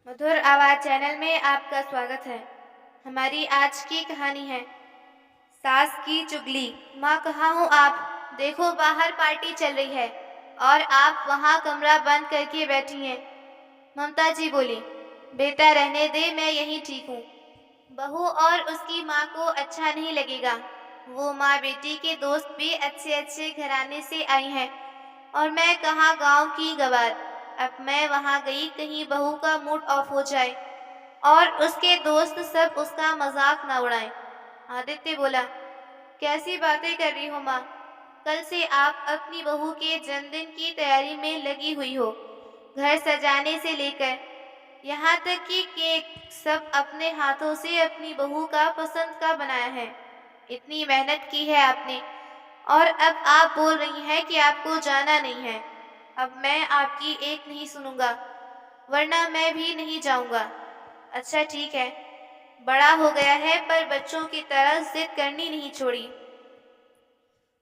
मधुर आवाज़ चैनल में आपका स्वागत है। हमारी आज की कहानी है सास की चुगली। माँ कहाँ हो आप? देखो बाहर पार्टी चल रही है और आप वहाँ कमरा बंद करके बैठी हैं। ममता जी बोली, बेटा रहने दे, मैं यहीं ठीक हूँ। बहू और उसकी माँ को अच्छा नहीं लगेगा। वो माँ बेटी के दोस्त भी अच्छे अच्छे घराने से आई हैं और मैं कहाँ गांव की गवार। अब मैं वहाँ गई कहीं बहू का मूड ऑफ हो जाए और उसके दोस्त सब उसका मजाक न उड़ाएं। आदित्य बोला, कैसी बातें कर रही हो माँ? कल से आप अपनी बहू के जन्मदिन की तैयारी में लगी हुई हो। घर सजाने से लेकर यहाँ तक कि केक सब अपने हाथों से अपनी बहू का पसंद का बनाया है। इतनी मेहनत की है आपने और अब आप बोल रही हैं कि आपको जाना नहीं है। अब मैं आपकी एक नहीं सुनूंगा, वरना मैं भी नहीं जाऊंगा। अच्छा ठीक है, बड़ा हो गया है पर बच्चों की तरह जिद करनी नहीं छोड़ी।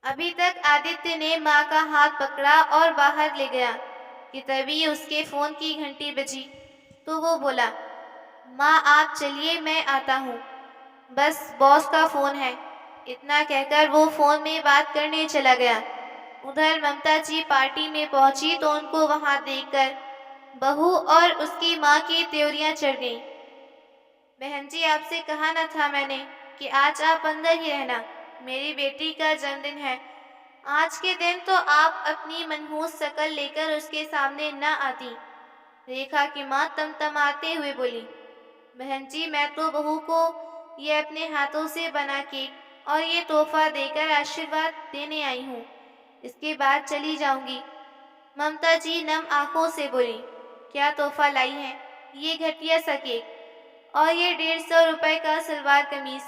अभी तक आदित्य ने माँ का हाथ पकड़ा और बाहर ले गया कि तभी उसके फोन की घंटी बजी तो वो बोला, माँ आप चलिए, मैं आता हूँ, बस बॉस का फोन है। इतना कहकर वो फोन में बात करने चला गया। उधर ममता जी पार्टी में पहुंची तो उनको वहां देखकर बहू और उसकी माँ की त्योरियां चढ़ गईं। बहन जी, आपसे कहा न था मैंने कि आज आप अंदर ही रहना, मेरी बेटी का जन्मदिन है। आज के दिन तो आप अपनी मनहूस शक्ल लेकर उसके सामने न आती। रेखा की माँ तमतमाते हुए बोली, बहन जी मैं तो बहू को ये अपने हाथों से बना केक और ये तोहफा देकर आशीर्वाद देने आई हूँ, इसके बाद चली जाऊंगी। ममता जी नम आंखों से बोली, क्या तोहफा लाई है? ये घटिया सा केक और ये 150 रुपए का सलवार कमीज।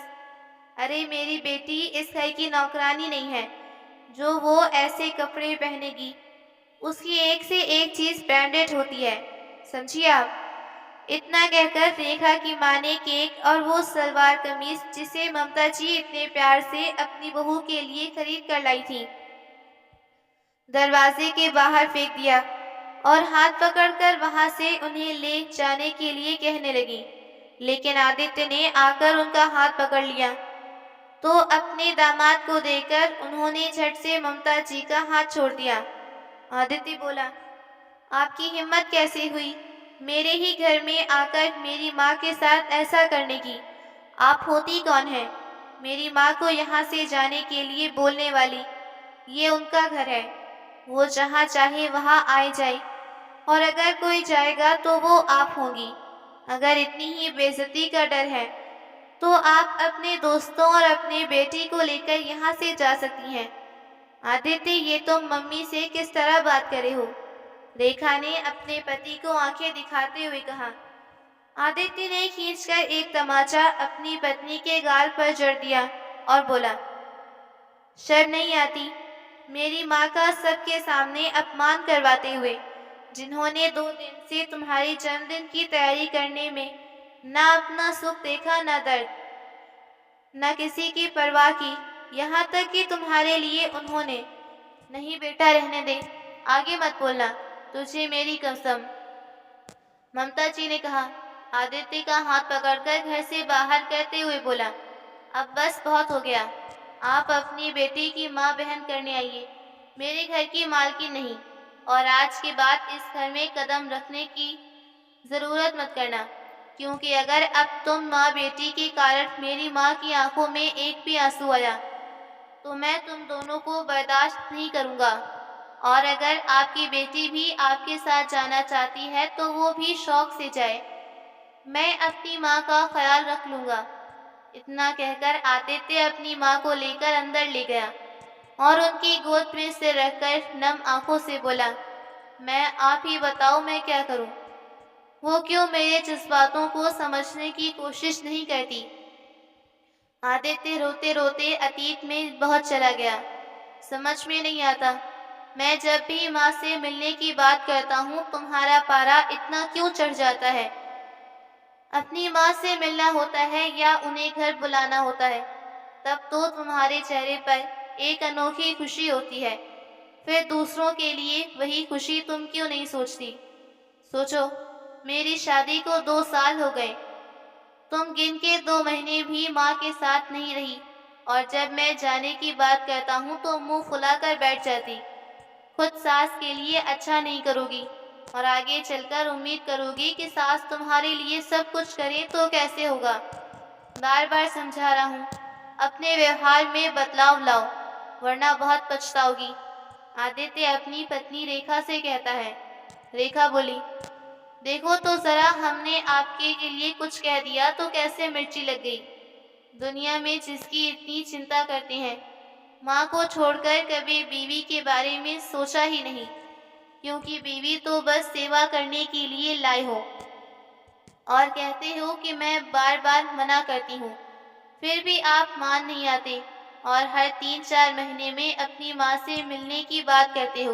अरे मेरी बेटी इस घर की नौकरानी नहीं है जो वो ऐसे कपड़े पहनेगी। उसकी एक से एक चीज ब्रांडेड होती है, समझिए आप। इतना कहकर रेखा की माँ ने केक और वो सलवार कमीज जिसे ममता जी इतने प्यार से अपनी बहू के लिए खरीद कर लाई थी, दरवाजे के बाहर फेंक दिया और हाथ पकड़कर वहां से उन्हें ले जाने के लिए कहने लगी। लेकिन आदित्य ने आकर उनका हाथ पकड़ लिया तो अपने दामाद को देखकर उन्होंने झट से ममता जी का हाथ छोड़ दिया। आदित्य बोला, आपकी हिम्मत कैसे हुई मेरे ही घर में आकर मेरी माँ के साथ ऐसा करने की? आप होती कौन है मेरी माँ को यहाँ से जाने के लिए बोलने वाली? ये उनका घर है, वो जहाँ चाहे वहाँ आए जाए और अगर कोई जाएगा तो वो आप होंगी। अगर इतनी ही बेइज्जती का डर है तो आप अपने दोस्तों और अपने बेटी को लेकर यहाँ से जा सकती हैं। आदित्य, ये तुम मम्मी से किस तरह बात करे हो? रेखा ने अपने पति को आंखें दिखाते हुए कहा। आदित्य ने खींचकर एक तमाचा अपनी पत्नी के गाल पर जड़ दिया और बोला, शर्म नहीं आती मेरी माँ का सबके सामने अपमान करवाते हुए, जिन्होंने 2 दिन से तुम्हारी जन्मदिन की तैयारी करने में ना अपना सुख देखा, ना दर्द, न किसी की परवाह की, यहाँ तक कि तुम्हारे लिए उन्होंने। नहीं बेटा रहने दे, आगे मत बोलना, तुझे मेरी कसम, ममता जी ने कहा। आदित्य का हाथ पकड़कर घर से बाहर करते हुए बोला, अब बस बहुत हो गया। आप अपनी बेटी की माँ बहन करने आइए, मेरे घर की मालकिन नहीं। और आज के बाद इस घर में कदम रखने की जरूरत मत करना, क्योंकि अगर अब तुम माँ बेटी के कारण मेरी माँ की आंखों में एक भी आंसू आया तो मैं तुम दोनों को बर्दाश्त नहीं करूंगा। और अगर आपकी बेटी भी आपके साथ जाना चाहती है तो वो भी शौक से जाए, मैं अपनी माँ का ख्याल रख लूंगा। इतना कहकर आदित्य अपनी माँ को लेकर अंदर ले गया और उनकी गोद में सिर रखकर नम आंखों से बोला, मैं आप ही बताओ मैं क्या करूं? वो क्यों मेरे जज्बातों को समझने की कोशिश नहीं करती? आदित्य रोते रोते अतीत में बहुत चला गया। समझ में नहीं आता, मैं जब भी माँ से मिलने की बात करता हूँ तुम्हारा पारा इतना क्यों चढ़ जाता है? अपनी माँ से मिलना होता है या उन्हें घर बुलाना होता है, तब तो तुम्हारे चेहरे पर एक अनोखी खुशी होती है। फिर दूसरों के लिए वही खुशी तुम क्यों नहीं सोचती? सोचो, मेरी शादी को 2 साल हो गए। तुम गिन के 2 महीने भी माँ के साथ नहीं रही और जब मैं जाने की बात करता हूँ तो मुंह फुलाकर बैठ जाती। खुद सास के लिए अच्छा नहीं करोगी और आगे चलकर उम्मीद करोगी कि सास तुम्हारे लिए सब कुछ करे तो कैसे होगा। बार बार समझा रहा हूँ, अपने व्यवहार में बदलाव लाओ वरना बहुत पछताओगी। आदित्य अपनी पत्नी रेखा से कहता है। रेखा बोली, देखो तो जरा, हमने आपके के लिए कुछ कह दिया तो कैसे मिर्ची लग गई। दुनिया में जिसकी इतनी चिंता करते हैं, माँ को छोड़कर कभी बीवी के बारे में सोचा ही नहीं, क्योंकि बीवी तो बस सेवा करने के लिए लाए हो और कहते हो कि मैं बार बार मना करती हूँ, फिर भी आप मान नहीं आते और हर 3-4 महीने में अपनी माँ से मिलने की बात करते हो।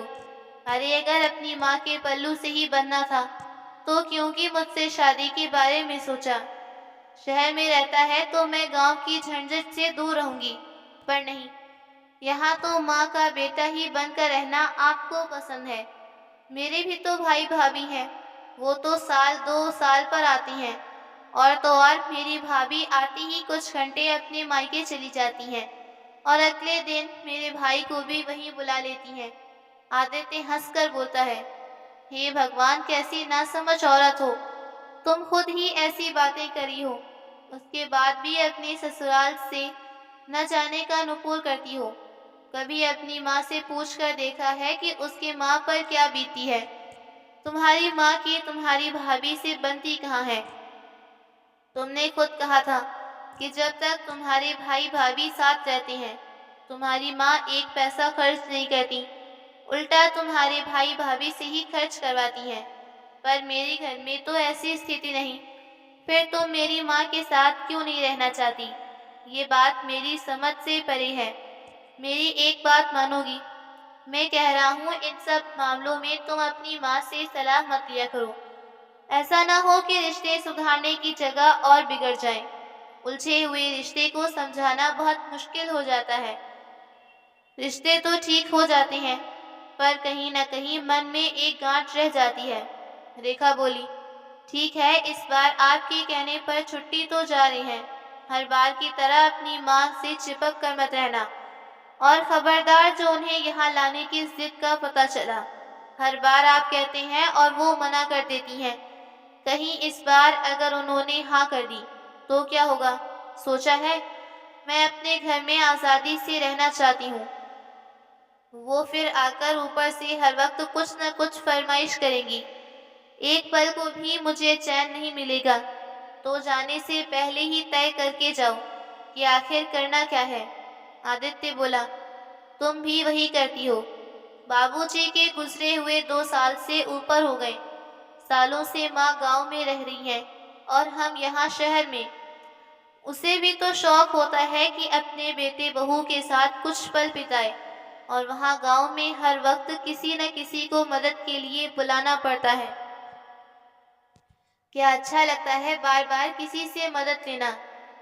अरे अगर अपनी माँ के पल्लू से ही बनना था तो क्योंकि मुझसे शादी के बारे में सोचा। शहर में रहता है तो मैं गांव की झंझट से दूर रहूंगी, पर नहीं, यहाँ तो माँ का बेटा ही बनकर रहना आपको पसंद है। मेरे भी तो भाई भाभी हैं, वो तो साल 2 साल पर आती हैं और तो और मेरी भाभी आती ही कुछ घंटे अपने मायके चली जाती हैं और अगले दिन मेरे भाई को भी वहीं बुला लेती हैं। आदित्य हंसकर बोलता है, हे भगवान, कैसी नासमझ औरत हो। तुम खुद ही ऐसी बातें करी हो, उसके बाद भी अपने ससुराल से न जाने का नुपुर करती हो। कभी अपनी माँ से पूछ कर देखा है कि उसके माँ पर क्या बीती है। तुम्हारी माँ की तुम्हारी भाभी से बनती कहाँ है। तुमने खुद कहा था कि जब तक तुम्हारे भाई भाभी साथ रहते हैं तुम्हारी माँ एक पैसा खर्च नहीं करती, उल्टा तुम्हारे भाई भाभी से ही खर्च करवाती हैं। पर मेरे घर में तो ऐसी स्थिति नहीं। फिर तुम मेरी माँ के साथ क्यों नहीं रहना चाहती। ये बात मेरी समझ से परे है। मेरी एक बात मानोगी। मैं कह रहा हूँ, इन सब मामलों में तुम अपनी माँ से सलाह मत लिया करो। ऐसा ना हो कि रिश्ते सुधारने की जगह और बिगड़ जाएं। उलझे हुए रिश्ते को समझाना बहुत मुश्किल हो जाता है। रिश्ते तो ठीक हो जाते हैं, पर कहीं न कहीं मन में एक गांठ रह जाती है। रेखा बोली, ठीक है, इस बार आपके कहने पर छुट्टी तो जा रही है। हर बार की तरह अपनी माँ से चिपक कर मत रहना और खबरदार, जो उन्हें यहाँ लाने की जिद का पता चला। हर बार आप कहते हैं और वो मना कर देती हैं। कहीं इस बार अगर उन्होंने हाँ कर दी तो क्या होगा, सोचा है। मैं अपने घर में आज़ादी से रहना चाहती हूँ। वो फिर आकर ऊपर से हर वक्त कुछ न कुछ फरमाइश करेंगी। एक पल को भी मुझे चैन नहीं मिलेगा। तो जाने से पहले ही तय करके जाओ कि आखिर करना क्या है। आदित्य बोला, तुम भी वही करती हो। बाबूजी के गुजरे हुए 2 साल से ऊपर हो गए। सालों से माँ गांव में रह रही हैं और हम यहाँ शहर में। उसे भी तो शौक होता है कि अपने बेटे बहू के साथ कुछ पल बिताए और वहाँ गांव में हर वक्त किसी न किसी को मदद के लिए बुलाना पड़ता है। क्या अच्छा लगता है बार बार किसी से मदद लेना।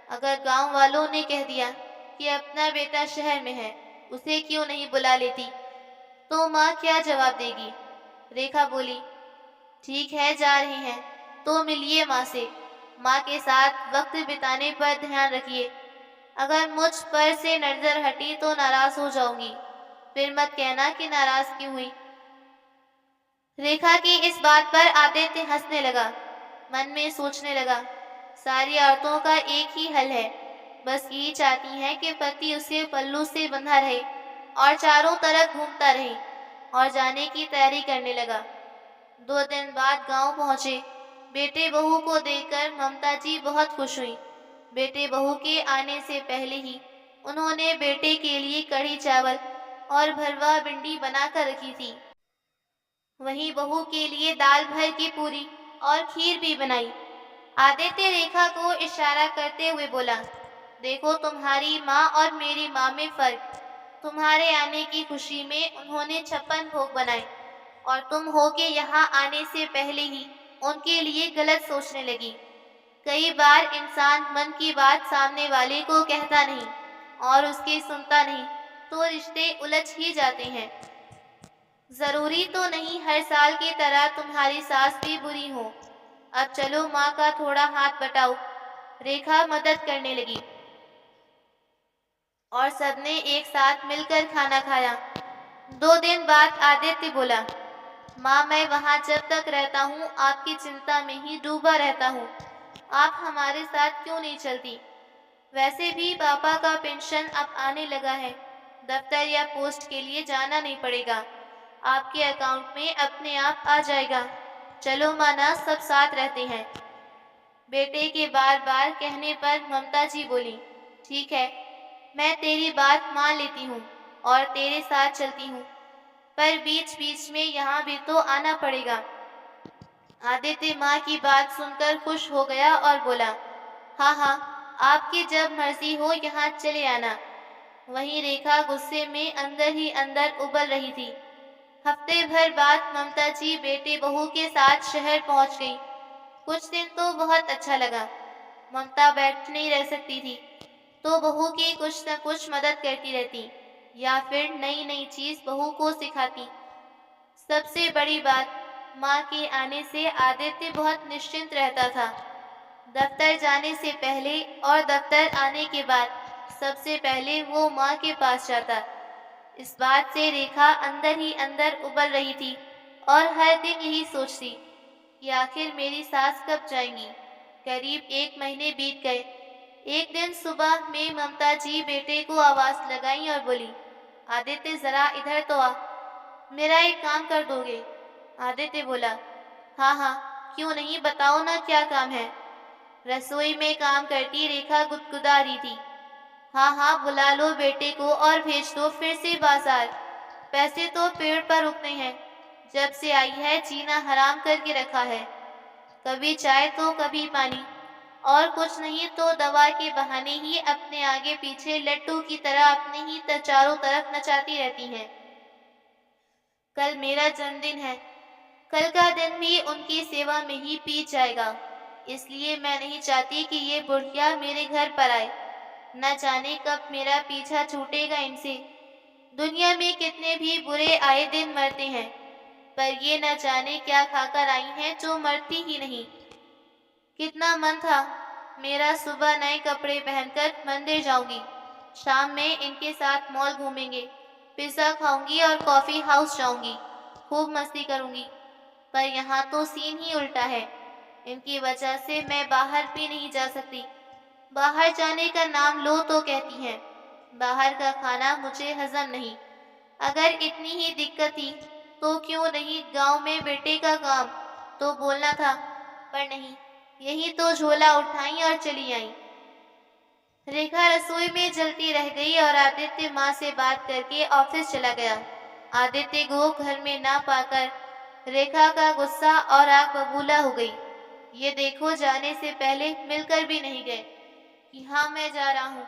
अगर गांव वालों ने कह दिया कि अपना बेटा शहर में है, उसे क्यों नहीं बुला लेती, तो माँ क्या जवाब देगी। रेखा बोली, ठीक है, जा रही हैं तो मिलिए माँ से। माँ के साथ वक्त बिताने पर ध्यान रखिए। अगर मुझ पर से नजर हटी तो नाराज हो जाऊंगी, फिर मत कहना कि नाराज क्यों हुई। रेखा की इस बात पर आदित्य हंसने लगा। मन में सोचने लगा, सारी औरतों का एक ही हल है, बस यही चाहती हैं कि पति उसे पल्लू से बंधा रहे और चारों तरफ घूमता रहे। और जाने की तैयारी करने लगा। 2 दिन बाद गांव पहुंचे। बेटे बहू को देखकर ममता जी बहुत खुश हुई। बेटे बहू के आने से पहले ही उन्होंने बेटे के लिए कढ़ी चावल और भरवा भिंडी बनाकर रखी थी। वहीं बहू के लिए दाल भर की पूरी और खीर भी बनाई। आदित्य रेखा को इशारा करते हुए बोला, देखो तुम्हारी माँ और मेरी माँ में फर्क। तुम्हारे आने की खुशी में उन्होंने 56 भोग बनाए और तुम हो के यहाँ आने से पहले ही उनके लिए गलत सोचने लगी। कई बार इंसान मन की बात सामने वाले को कहता नहीं और उसकी सुनता नहीं, तो रिश्ते उलझ ही जाते हैं। जरूरी तो नहीं हर साल की तरह तुम्हारी सास भी बुरी हो। अब चलो माँ का थोड़ा हाथ बटाओ। रेखा मदद करने लगी और सबने एक साथ मिलकर खाना खाया। 2 दिन बाद आदित्य बोला, माँ मैं वहाँ जब तक रहता हूँ आपकी चिंता में ही डूबा रहता हूँ। आप हमारे साथ क्यों नहीं चलती? वैसे भी पापा का पेंशन अब आने लगा है। दफ्तर या पोस्ट के लिए जाना नहीं पड़ेगा। आपके अकाउंट में अपने आप आ जाएगा। चलो माना सब साथ रहते हैं। बेटे के बार बार कहने पर ममता जी बोली, ठीक है, मैं तेरी बात मान लेती हूँ और तेरे साथ चलती हूँ, पर बीच बीच में यहाँ भी तो आना पड़ेगा। आदित्य माँ की बात सुनकर खुश हो गया और बोला, हाँ हाँ, आपकी जब मर्जी हो यहाँ चले आना। वहीं रेखा गुस्से में अंदर ही अंदर उबल रही थी। हफ्ते भर बाद ममता जी बेटे बहू के साथ शहर पहुंच गई। कुछ दिन तो बहुत अच्छा लगा। ममता बैठ नहीं रह सकती थी, तो बहू की कुछ न कुछ मदद करती रहती या फिर नई नई चीज बहू को सिखाती। सबसे बड़ी बात, माँ के आने से आदित्य बहुत निश्चिंत रहता था। दफ्तर जाने से पहले और दफ्तर आने के बाद सबसे पहले वो माँ के पास जाता। इस बात से रेखा अंदर ही अंदर उबल रही थी और हर दिन यही सोचती कि आखिर मेरी सास कब जाएंगी। करीब 1 महीने बीत गए। एक दिन सुबह में ममता जी बेटे को आवाज लगाई और बोली, आदित्य जरा इधर तो आ, मेरा एक काम कर दोगे? आदित्य बोला, हाँ हाँ, क्यों नहीं, बताओ ना क्या काम है। रसोई में काम करती रेखा गुदगुदा रही थी। हाँ हाँ, बुला लो बेटे को और भेज दो फिर से बाजार। पैसे तो पेड़ पर उगते हैं। जब से आई है जीना हराम करके रखा है। कभी चाय तो कभी पानी, और कुछ नहीं तो दवा के बहाने ही अपने आगे पीछे लट्टू की तरह अपने ही चारों तरफ नचाती रहती हैं। कल मेरा जन्मदिन है। कल का दिन भी उनकी सेवा में ही बीत जाएगा। इसलिए मैं नहीं चाहती कि ये बुढ़िया मेरे घर पर आए। न जाने कब मेरा पीछा छूटेगा इनसे। दुनिया में कितने भी बुरे आए दिन मरते हैं, पर ये न जाने क्या खाकर आई हैं जो मरती ही नहीं। कितना मन था मेरा सुबह नए कपड़े पहनकर मंदिर जाऊंगी, शाम में इनके साथ मॉल घूमेंगे, पिज्जा खाऊंगी और कॉफी हाउस जाऊंगी, खूब मस्ती करूंगी। पर यहाँ तो सीन ही उल्टा है। इनकी वजह से मैं बाहर भी नहीं जा सकती। बाहर जाने का नाम लो तो कहती हैं बाहर का खाना मुझे हजम नहीं। अगर इतनी ही दिक्कत थी तो क्यों नहीं गांव में बेटे का काम तो बोलना था, पर नहीं, यही तो झोला उठाई और चली आई। रेखा रसोई में जलती रह गई और आदित्य माँ से बात करके ऑफिस चला गया। आदित्य को घर में ना पाकर रेखा का गुस्सा और आग बबूला हो गई। ये देखो, जाने से पहले मिलकर भी नहीं गए कि हाँ मैं जा रहा हूँ।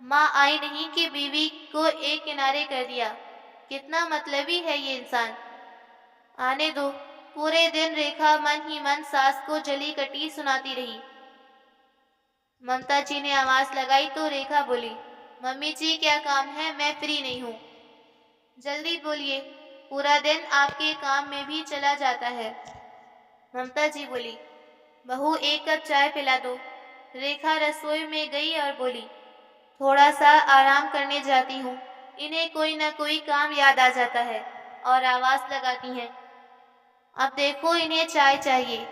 माँ आई नहीं कि बीवी को एक किनारे कर दिया। कितना मतलबी है ये इंसान। आने दो। पूरे दिन रेखा मन ही मन सास को जली कटी सुनाती रही। ममता जी ने आवाज लगाई तो रेखा बोली, मम्मी जी क्या काम है, मैं फ्री नहीं हूँ। जल्दी बोलिए, पूरा दिन आपके काम में भी चला जाता है। ममता जी बोली, बहू एक कप चाय पिला दो। रेखा रसोई में गई और बोली, थोड़ा सा आराम करने जाती हूँ। इन्हें कोई ना कोई काम याद आ जाता है और आवाज लगाती हैं, अब देखो इन्हें चाय चाहिए।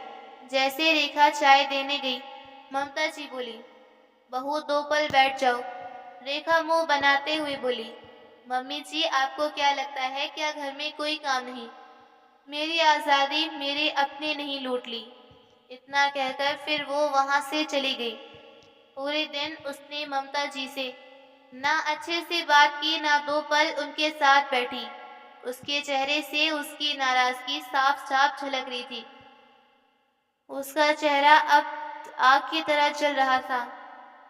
जैसे रेखा चाय देने गई, ममता जी बोली, बहू 2 पल बैठ जाओ। रेखा मुंह बनाते हुए बोली, मम्मी जी आपको क्या लगता है क्या घर में कोई काम नहीं? मेरी आज़ादी मेरे अपने नहीं लूट ली। इतना कहकर फिर वो वहां से चली गई। पूरे दिन उसने ममता जी से ना अच्छे से बात की, ना 2 पल उनके साथ बैठी। उसके चेहरे से उसकी नाराजगी साफ साफ झलक रही थी। उसका चेहरा अब आग की तरह जल रहा था।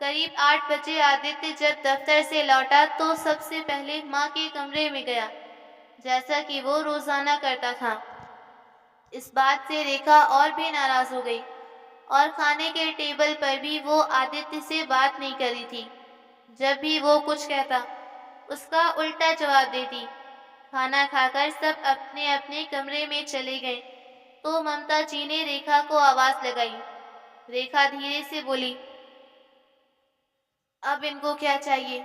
करीब 8 बजे आदित्य जब दफ्तर से लौटा तो सबसे पहले माँ के कमरे में गया, जैसा कि वो रोजाना करता था। इस बात से रेखा और भी नाराज हो गई और खाने के टेबल पर भी वो आदित्य से बात नहीं करी थी। जब भी वो कुछ कहता, उसका उल्टा जवाब देती। खाना खाकर सब अपने अपने कमरे में चले गए। तो ममता जी ने रेखा को आवाज लगाई। रेखा धीरे से बोली, अब इनको क्या चाहिए?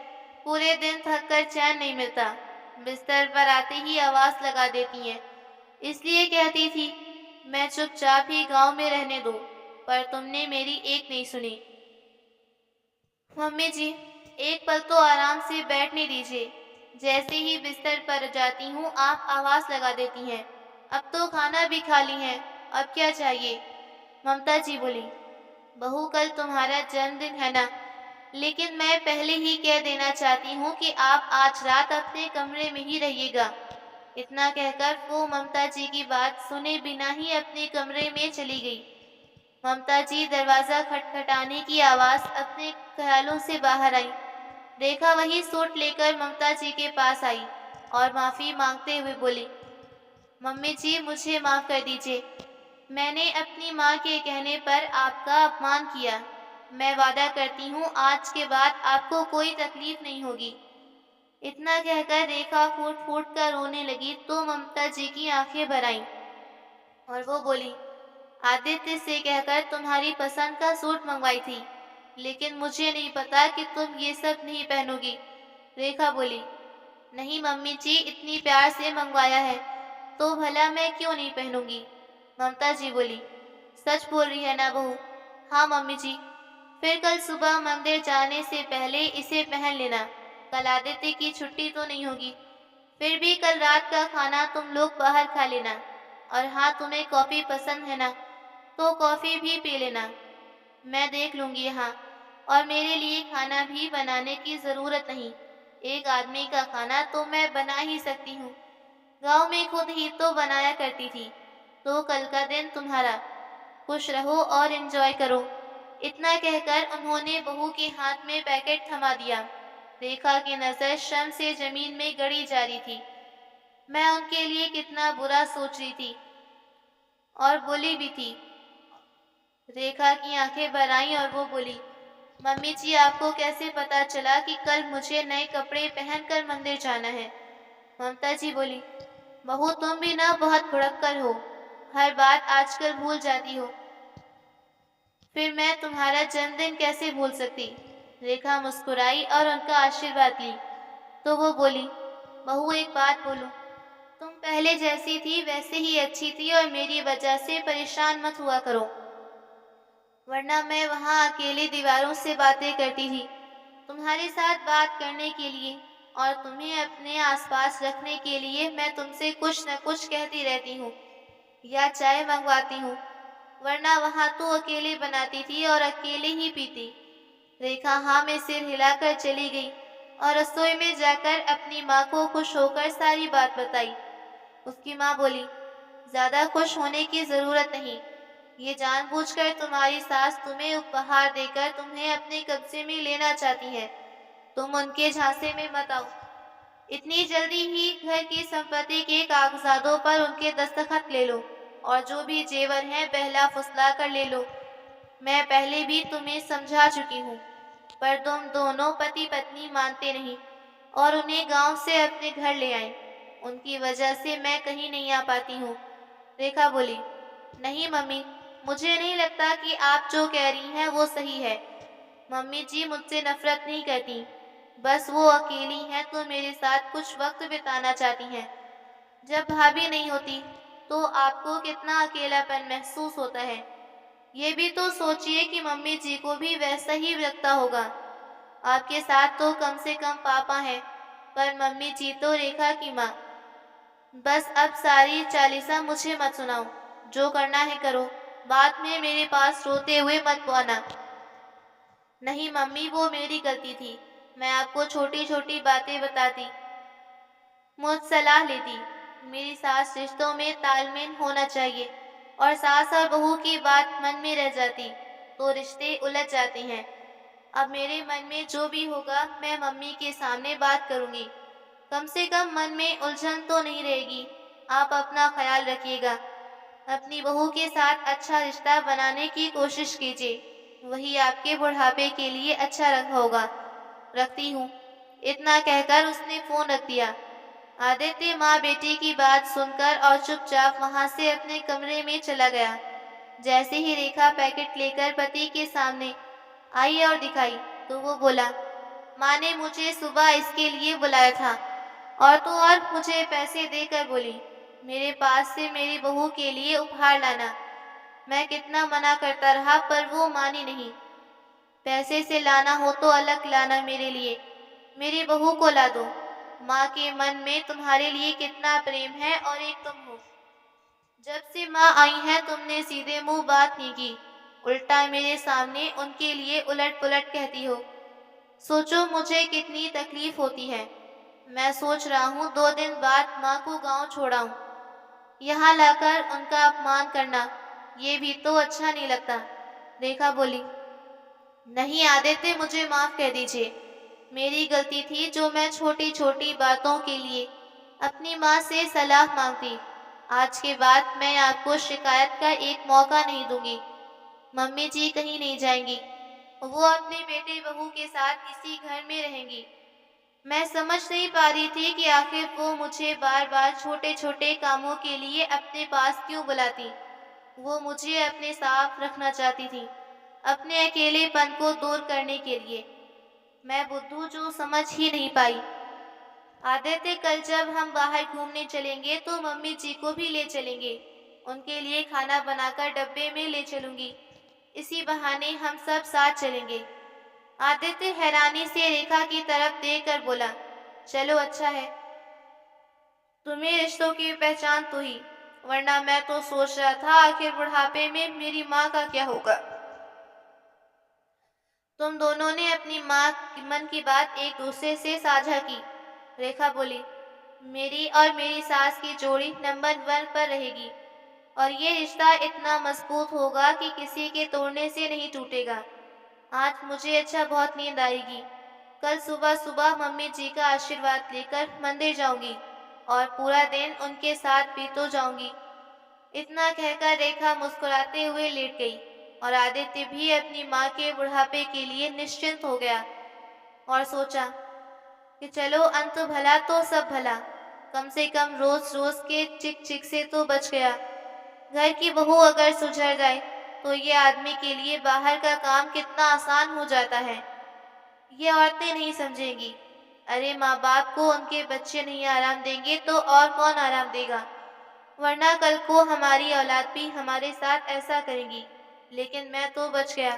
पूरे दिन थक कर चैन नहीं मिलता, बिस्तर पर आते ही आवाज लगा देती हैं। इसलिए कहती थी मैं चुपचाप ही गांव में रहने दो, पर तुमने मेरी एक नहीं सुनी। मम्मी जी, एक पल तो आराम से बैठने दीजिए। जैसे ही बिस्तर पर जाती हूँ आप आवाज लगा देती हैं। अब तो खाना भी खा ली है, अब क्या चाहिए? ममता जी बोली, बहू कल तुम्हारा जन्मदिन है ना, लेकिन मैं पहले ही कह देना चाहती हूँ कि आप आज रात अपने कमरे में ही रहिएगा। इतना कहकर वो ममता जी की बात सुने बिना ही अपने कमरे में चली गई। ममता जी दरवाजा खटखटाने की आवाज अपने ख्यालों से बाहर आई। रेखा वही सूट लेकर ममता जी के पास आई और माफी मांगते हुए बोली, मम्मी जी मुझे माफ कर दीजिए। मैंने अपनी माँ के कहने पर आपका अपमान किया। मैं वादा करती हूँ आज के बाद आपको कोई तकलीफ नहीं होगी। इतना कहकर रेखा फूट फूट कर रोने लगी तो ममता जी की आंखें भर आईं और वो बोली, आदित्य से कहकर तुम्हारी पसंद का सूट मंगवाई थी, लेकिन मुझे नहीं पता कि तुम ये सब नहीं पहनोगी। रेखा बोली, नहीं मम्मी जी, इतनी प्यार से मंगवाया है तो भला मैं क्यों नहीं पहनूंगी। ममता जी बोली, सच बोल रही है ना बहू? हाँ मम्मी जी। फिर कल सुबह मंदिर जाने से पहले इसे पहन लेना। कल आदित्य की छुट्टी तो नहीं होगी। फिर भी कल रात का खाना तुम लोग बाहर खा लेना। और हाँ, तुम्हें कॉफी पसंद है ना, तो कॉफी भी पी लेना। मैं देख लूंगी। हाँ, और मेरे लिए खाना भी बनाने की जरूरत नहीं। एक आदमी का खाना तो मैं बना ही सकती हूँ। गांव में खुद ही तो बनाया करती थी। तो कल का दिन तुम्हारा। खुश रहो और एंजॉय करो। इतना कहकर उन्होंने बहू के हाथ में पैकेट थमा दिया। रेखा की नजर शर्म से जमीन में गड़ी जा रही थी। मैं उनके लिए कितना बुरा सोच रही थी और बोली भी थी। रेखा की आंखें भर आईं और वो बोली, मम्मी जी आपको कैसे पता चला कि कल मुझे नए कपड़े पहनकर मंदिर जाना है? ममता जी बोली, बहू तुम भी ना बहुत भुड़क्कर हो, हर बात आजकल भूल जाती हो। फिर मैं तुम्हारा जन्मदिन कैसे भूल सकती? रेखा मुस्कुराई और उनका आशीर्वाद ली तो वो बोली, बहू एक बात बोलूं, तुम पहले जैसी थी वैसे ही अच्छी थी और मेरी वजह से परेशान मत हुआ करो, वरना मैं वहां अकेली दीवारों से बातें करती थी तुम्हारे साथ बात करने के लिए, और तुम्हें अपने आसपास रखने के लिए मैं तुमसे कुछ न कुछ कहती रहती हूँ या चाय मंगवाती हूँ, वरना वहां तो अकेले बनाती थी और अकेले ही पीती। रेखा हाँ में सिर हिलाकर चली गई और रसोई में जाकर अपनी माँ को खुश होकर सारी बात बताई। उसकी माँ बोली, ज्यादा खुश होने की जरूरत नहीं। ये जानबूझकर तुम्हारी सास तुम्हें उपहार देकर तुम्हें अपने कब्जे में लेना चाहती है। तुम उनके झांसे में मत आओ। इतनी जल्दी ही घर की संपत्ति के कागजातों पर उनके दस्तखत ले लो और जो भी जेवर हैं बहला फुसला कर ले लो। मैं पहले भी तुम्हें समझा चुकी हूँ, पर तुम दोनों पति पत्नी मानते नहीं और उन्हें गांव से अपने घर ले आए। उनकी वजह से मैं कहीं नहीं आ पाती हूँ। रेखा बोली, नहीं मम्मी, मुझे नहीं लगता कि आप जो कह रही हैं वो सही है। मम्मी जी मुझसे नफरत नहीं करती, बस वो अकेली हैं तो मेरे साथ कुछ वक्त बिताना चाहती हैं। जब भाभी नहीं होती तो आपको कितना अकेलापन महसूस होता है। ये भी तो सोचिए कि मम्मी जी को भी वैसा ही लगता होगा। आपके साथ तो कम से कम पापा हैं, पर मम्मी जी तो रेखा की माँ। बस अब सारी चालीसा मुझे मत सुनाओ, जो करना है करो, बाद में मेरे पास रोते हुए मत आना। नहीं मम्मी, वो मेरी गलती थी। मैं आपको छोटी छोटी बातें बताती, मुझ सलाह लेती। मेरी सास रिश्तों में तालमेल होना चाहिए, और सास और बहू की बात मन में रह जाती तो रिश्ते उलझ जाते हैं। अब मेरे मन में जो भी होगा मैं मम्मी के सामने बात करूंगी। कम से कम मन में उलझन तो नहीं रहेगी। आप अपना ख्याल रखिएगा। अपनी बहू के साथ अच्छा रिश्ता बनाने की कोशिश कीजिए, वही आपके बुढ़ापे के लिए अच्छा होगा। रखती हूँ। इतना कहकर उसने फोन रख दिया। आदित्य माँ बेटी की बात सुनकर और चुपचाप वहां से अपने कमरे में चला गया। जैसे ही रेखा पैकेट लेकर पति के सामने आई और दिखाई, तो वो बोला, माँ ने मुझे सुबह इसके लिए बुलाया था और तो और मुझे पैसे देकर बोली, मेरे पास से मेरी बहू के लिए उपहार लाना। मैं कितना मना करता रहा पर वो मानी नहीं। पैसे से लाना हो तो अलग लाना मेरे लिए, मेरी बहू को ला दो। माँ के मन में तुम्हारे लिए कितना प्रेम है और एक तुम हो। जब से माँ आई है तुमने सीधे मुंह बात नहीं की, उल्टा मेरे सामने उनके लिए उलट पुलट कहती हो। सोचो मुझे कितनी तकलीफ होती है। मैं सोच रहा हूँ 2 दिन बाद माँ को गांव छोड़ाऊं। यहाँ लाकर उनका अपमान करना, ये भी तो अच्छा नहीं लगता। रेखा बोली, नहीं आदित्य, मुझे माफ कर दीजिए। मेरी गलती थी जो मैं छोटी छोटी बातों के लिए अपनी माँ से सलाह मांगती। आज के बाद मैं आपको शिकायत का एक मौका नहीं दूंगी। मम्मी जी कहीं नहीं जाएंगी, वो अपने बेटे बहू के साथ इसी घर में रहेंगी। मैं समझ नहीं पा रही थी कि आखिर वो मुझे बार बार छोटे छोटे कामों के लिए अपने पास क्यों बुलाती। वो मुझे अपने साथ रखना चाहती थी, अपने अकेलेपन को दूर करने के लिए। मैं बुद्धू जो समझ ही नहीं पाई। आदित्य, कल जब हम बाहर घूमने चलेंगे तो मम्मी जी को भी ले चलेंगे। उनके लिए खाना बनाकर डब्बे में ले चलूंगी। इसी बहाने हम सब साथ चलेंगे। आदित्य हैरानी से रेखा की तरफ देखकर बोला, चलो अच्छा है, तुम्हें रिश्तों की पहचान तो ही, वरना मैं तो सोच रहा था आखिर बुढ़ापे में मेरी माँ का क्या होगा। तुम दोनों ने अपनी माँ की मन की बात एक दूसरे से साझा की। रेखा बोली, मेरी और मेरी सास की जोड़ी नंबर 1 पर रहेगी और ये रिश्ता इतना मजबूत होगा कि किसी के तोड़ने से नहीं टूटेगा। आज मुझे अच्छा बहुत नींद आएगी। कल सुबह सुबह मम्मी जी का आशीर्वाद लेकर मंदिर जाऊंगी और पूरा दिन उनके साथ बीतो जाऊंगी। इतना कहकर रेखा मुस्कुराते हुए लेट गई और आदित्य भी अपनी माँ के बुढ़ापे के लिए निश्चिंत हो गया और सोचा कि चलो अंत भला तो सब भला, कम से कम रोज रोज के चिक चिक से तो बच गया। घर की बहू अगर सुधर जाए तो ये आदमी के लिए बाहर का काम कितना आसान हो जाता है। ये औरतें नहीं समझेंगी। अरे माँ बाप को उनके बच्चे नहीं आराम देंगे तो और कौन आराम देगा, वरना कल को हमारी औलाद भी हमारे साथ ऐसा करेगी। लेकिन मैं तो बच गया।